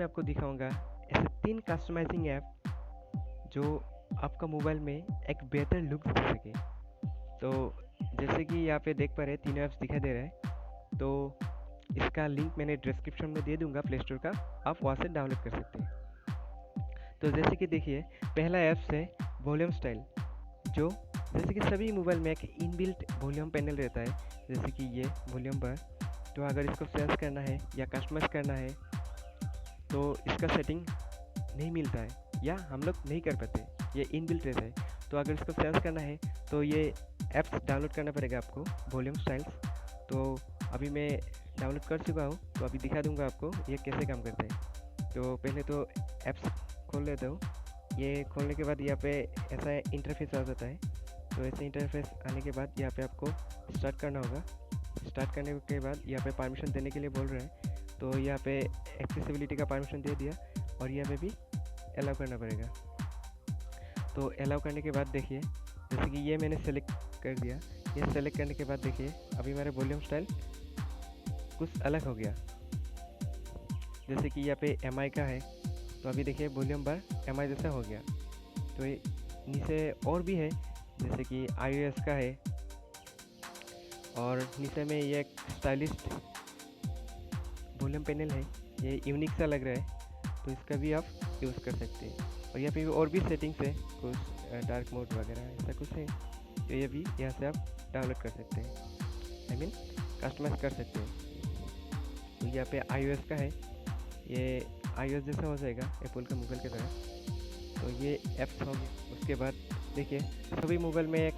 में आपको दिखाऊंगा ऐसे 3 कस्टमाइजिंग ऐप जो आपका मोबाइल में एक बेहतर लुक दे सके। तो जैसे कि यहाँ पे देख पा रहे हैं, तीनों ऐप्स दिखाई दे रहे हैं। तो इसका लिंक मैंने डिस्क्रिप्शन में दे दूंगा प्ले स्टोर का, आप वहाँ से डाउनलोड कर सकते हैं। तो जैसे कि देखिए, पहला ऐप्स है वॉल्यूम स्टाइल, जो जैसे कि सभी मोबाइल में एक इनबिल्ट वॉल्यूम पैनल रहता है, जैसे कि ये वॉल्यूम बार। तो अगर इसको सेंस करना है या कस्टमाइज करना है तो इसका सेटिंग नहीं मिलता है या हम लोग नहीं कर पाते, ये इनबिल्ट रहता है। तो अगर इसको सेंस करना है तो ये ऐप्स डाउनलोड करना पड़ेगा आपको, वॉल्यूम स्टाइल्स। तो अभी मैं डाउनलोड कर चुका हूँ, तो अभी दिखा दूंगा आपको ये कैसे काम करता है। तो पहले तो ऐप्स खोल लेता हूँ। ये खोलने के बाद यहाँ पे ऐसा इंटरफेस आ जाता है। तो ऐसे इंटरफेस आने के बाद यहाँ पे आपको स्टार्ट करना होगा। स्टार्ट करने के बाद यहाँ पे परमिशन देने के लिए बोल रहे हैं, तो यहाँ पे एक्सेसिबिलिटी का परमिशन दे दिया और यहाँ पे भी अलाउ करना पड़ेगा। तो अलाउ करने के बाद देखिए, जैसे कि ये मैंने सेलेक्ट कर दिया। ये सेलेक्ट करने के बाद देखिए, अभी मेरा वॉल्यूम स्टाइल कुछ अलग हो गया। जैसे कि यहाँ पे MI का है, तो अभी देखिए वॉल्यूम बार MI जैसा हो गया। तो ये नीचे और भी है, जैसे कि iOS का है, और नीचे में ये एक स्टाइलिस्ट वॉल्यूम पैनल है, ये यूनिक सा लग रहा है, तो इसका भी आप यूज़ कर सकते हैं। और यहाँ पे और भी सेटिंग्स है, कुछ डार्क मोड वगैरह ऐसा कुछ है, तो ये भी यहाँ से आप डाउनलोड कर सकते हैं, आई मीन कस्टमाइज कर सकते हैं। तो यहाँ पे iOS का है, ये iOS जैसा हो जाएगा एप्पल के मोबाइल की तरह। तो ये ऐप्स हो गए। उसके बाद देखिए, सभी मोबाइल में एक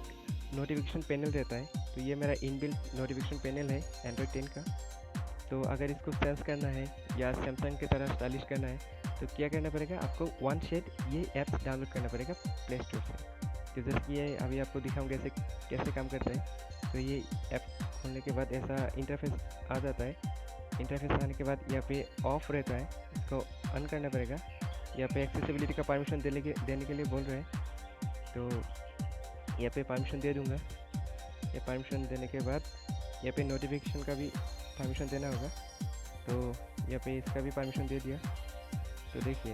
नोटिफिकेशन पैनल रहता है, तो ये मेरा इनबिल्ट नोटिफिकेशन पैनल है एंड्रॉयड 10 का। तो अगर इसको सेंस करना है या सैमसंग की तरह स्टाइलिश करना है, तो क्या करना पड़ेगा, आपको वन शेड ये ऐप्स डाउनलोड करना पड़ेगा प्ले स्टोर से। तो जैसे कि ये अभी आपको दिखाऊंगा कैसे काम करता है। तो ये ऐप खोलने के बाद ऐसा इंटरफेस आ जाता है। इंटरफेस आने के बाद यहाँ पे ऑफ रहता है, इसको ऑन करना पड़ेगा। यहाँ पे एक्सेसिबिलिटी का परमिशन देने के लिए बोल रहे हैं, तो यहाँ पे परमिशन दे दूँगा। ये परमिशन देने के बाद यहाँ पे नोटिफिकेशन का भी परमिशन देना होगा, तो यहाँ पे इसका भी परमिशन दे दिया। तो देखिए,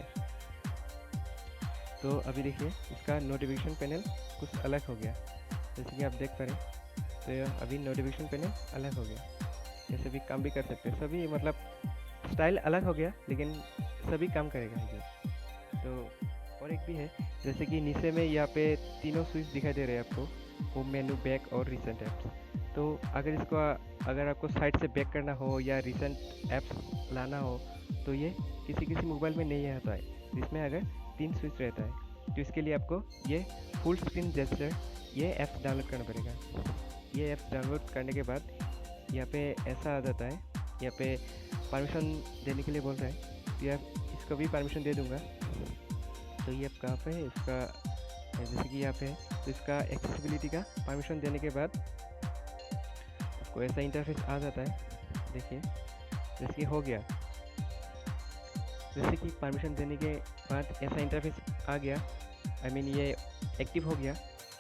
तो अभी देखिए इसका नोटिफिकेशन पैनल कुछ अलग हो गया, जैसे कि आप देख पा रहे हैं। तो यह अभी नोटिफिकेशन पैनल अलग हो गया, ऐसे भी काम भी कर सकते हैं सभी, मतलब स्टाइल अलग हो गया लेकिन सभी काम करेगा ये। तो और एक भी है, जैसे कि नीचे में यहाँ पे तीनों स्विच दिखाई दे रहे हैं आपको, होम मेनू, बैक और रिसेंट ऐप्स। तो अगर आपको साइड से बैक करना हो या रिसेंट ऐप्स लाना हो, तो ये किसी मोबाइल में नहीं आता है, जिसमें अगर 3 स्विच रहता है। तो इसके लिए आपको ये फुल स्क्रीन जेस्चर ये ऐप्स डाउनलोड करना पड़ेगा। ये ऐप्स डाउनलोड करने के बाद यहाँ पे ऐसा आ जाता है, यहाँ पे परमिशन देने के लिए बोल रहा है, तो यार इसको भी परमिशन दे दूँगा। तो ये ऐप कहाँ पे है, इसका जैसे कि यहाँ पे है, तो इसका एक्सेसिबिलिटी का परमिशन देने के बाद आपको ऐसा इंटरफेस आ जाता है। देखिए, जैसे कि हो गया, जैसे कि परमिशन देने के बाद ऐसा इंटरफेस आ गया, आई मीन ये एक्टिव हो गया।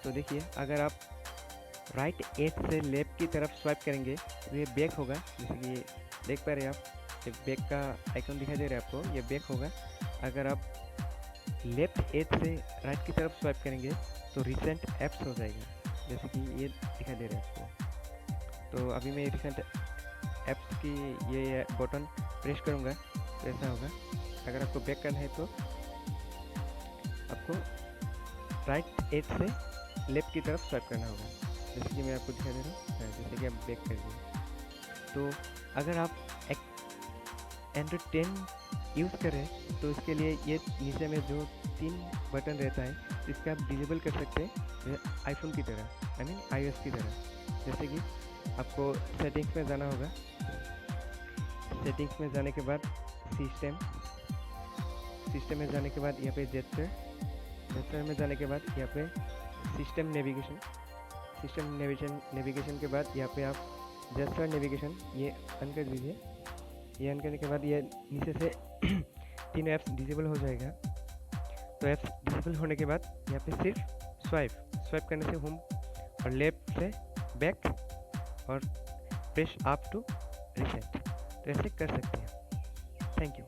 तो देखिए, अगर आप राइट एज से लेफ्ट की तरफ स्वाइप करेंगे तो ये बैक होगा, जैसे कि देख पा रहे हैं आप, ये बैक का आइकन दिखाई दे रहा है आपको, ये बैक होगा। अगर आप लेफ्ट एज से राइट की तरफ स्वाइप करेंगे तो रिसेंट ऐप्स हो जाएगा, जैसे कि ये दिखाई दे रहा है आपको। तो अभी मैं रिसेंट ऐप्स की ये बटन प्रेस करूँगा तो ऐसा होगा। अगर आपको बैक करना है तो आपको राइट एज से लेफ्ट की तरफ स्वाइप करना होगा, जैसे कि मैं आपको दिखा दे रहा हूँ, जैसे कि आप बैक कर दिए। तो अगर आप एक एंड्रॉयड 10 यूज़ करें तो इसके लिए ये नीचे में जो 3 बटन रहता है, इसका आप डिसेबल कर सकते हैं आईफोन की तरह, आई मीन iOS की तरह। जैसे कि आपको सेटिंग्स में जाना होगा। सेटिंग्स में जाने के बाद सिस्टम में जाने के बाद यहाँ पे जेस्चर में जाने के बाद यहाँ पे सिस्टम नेविगेशन के बाद यहाँ पे आप जेस्चर नेविगेशन ये ऑन कर दीजिए। ये ऑन करने के बाद ये नीचे से 3 ऐप्स डिसेबल हो जाएगा। तो ऐप्स डिसेबल होने के बाद यहाँ पे सिर्फ स्वाइप करने से होम और लेफ्ट से बैक और प्रेस अप टू रिसेट, तो ऐसे कर सकते हैं। Thank you.